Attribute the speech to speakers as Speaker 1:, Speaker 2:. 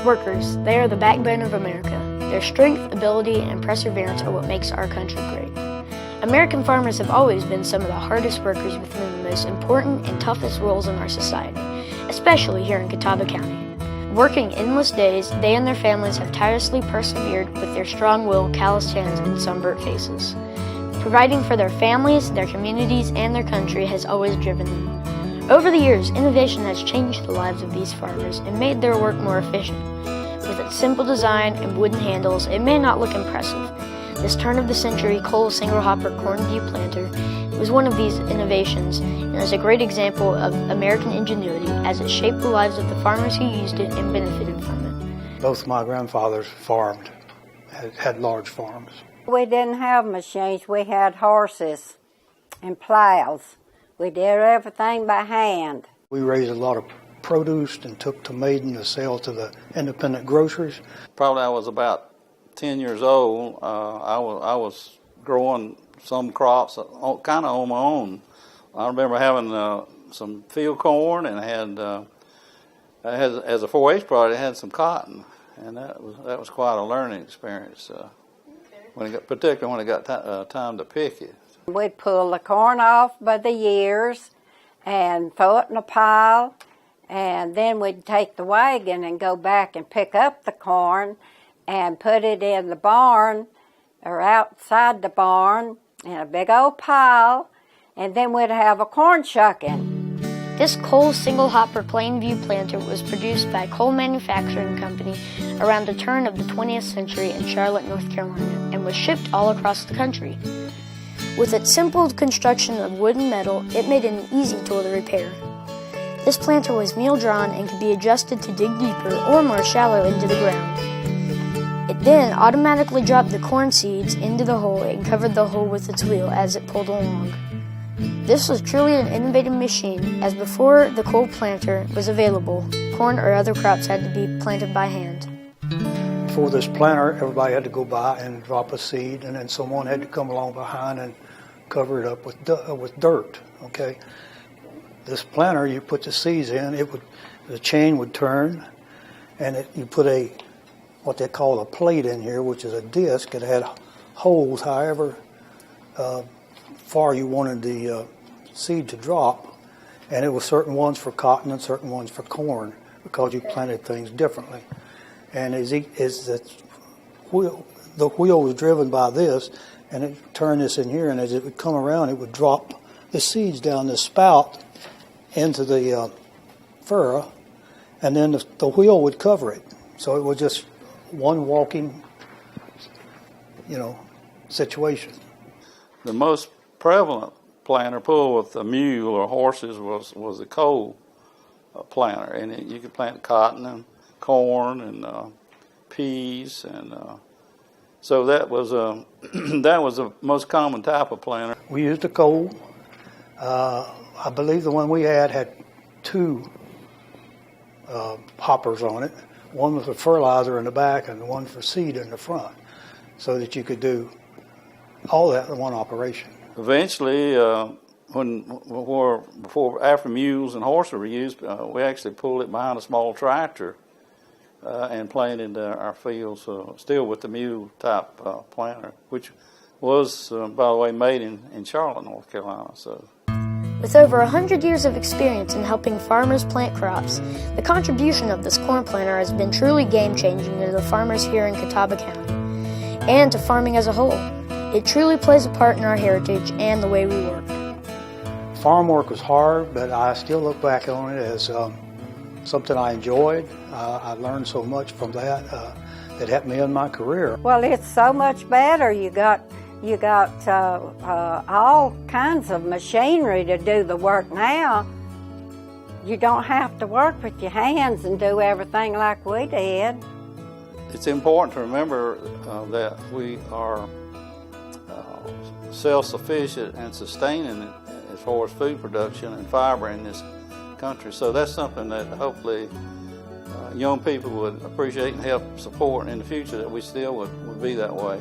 Speaker 1: Workers, they are the backbone of America. Their strength, ability, and perseverance are what makes our country great. American farmers have always been some of the hardest workers within the most important and toughest roles in our society, especially here in Catawba County. Working endless days, they and their families have tirelessly persevered with their strong will, calloused hands, and sunburnt faces. Providing for their families, their communities, and their country has always driven them. Over the years, innovation has changed the lives of these farmers and made their work more efficient. With its simple design and wooden handles, it may not look impressive. This turn-of-the-century Cole single-hopper corn view planter was one of these innovations and is a great example of American ingenuity as it shaped the lives of the farmers who used it and benefited from it.
Speaker 2: Both my grandfathers farmed, had large farms.
Speaker 3: We didn't have machines. We had horses and plows. We did everything by hand.
Speaker 2: We raised a lot of produce and took to Maiden to sell to the independent groceries.
Speaker 4: Probably I was about 10 years old. I was growing some crops kind of on my own. I remember having some field corn and I had as a 4-H product, I had some cotton, and that was quite a learning experience. Particularly when it got time to pick it.
Speaker 3: We'd pull the corn off by the ears and throw it in a pile, and then we'd take the wagon and go back and pick up the corn and put it in the barn or outside the barn in a big old pile, and then we'd have a corn shucking.
Speaker 1: This Cole single-hopper plain view planter was produced by Cole Manufacturing Company around the turn of the 20th century in Charlotte, North Carolina, and was shipped all across the country. With its simple construction of wood and metal, it made it an easy tool to repair. This planter was meal-drawn and could be adjusted to dig deeper or more shallow into the ground. It then automatically dropped the corn seeds into the hole and covered the hole with its wheel as it pulled along. This was truly an innovative machine, as before the Cole planter was available, corn or other crops had to be planted by hand.
Speaker 2: Before this planter, everybody had to go by and drop a seed, and then someone had to come along behind and cover it up with dirt. Okay, this planter, you put the seeds in, the chain would turn, and you put what they call a plate in here, which is a disc. It had holes, however far you wanted the seed to drop, and it was certain ones for cotton and certain ones for corn because you planted things differently. And the wheel was driven by this, and it turned this in here, and as it would come around, it would drop the seeds down this spout into the furrow, and then the wheel would cover it. So it was just one walking, situation.
Speaker 4: The most prevalent planter pull with a mule or horses was a Cole planter, and you could plant cotton and corn and peas, and so that was the most common type of planter.
Speaker 2: We used a Cole. I believe the one we had 2 hoppers on it. One was for fertilizer in the back and one for seed in the front, so that you could do all that in one operation.
Speaker 4: Eventually, after mules and horses were used, we actually pulled it behind a small tractor and planted our fields, still with the mule type planter, which was, by the way, made in Charlotte, North Carolina. So,
Speaker 1: with over 100 years of experience in helping farmers plant crops, the contribution of this corn planter has been truly game-changing to the farmers here in Catawba County and to farming as a whole. It truly plays a part in our heritage and the way we work.
Speaker 2: Farm work was hard, but I still look back on it as something I enjoyed. I learned so much from that that helped me in my career.
Speaker 3: Well, it's so much better. You got all kinds of machinery to do the work now. You don't have to work with your hands and do everything like we did.
Speaker 4: It's important to remember that we are self-sufficient and sustaining it as far as food production and fiber in this country. So that's something that hopefully young people would appreciate and help support in the future, that we still would be that way.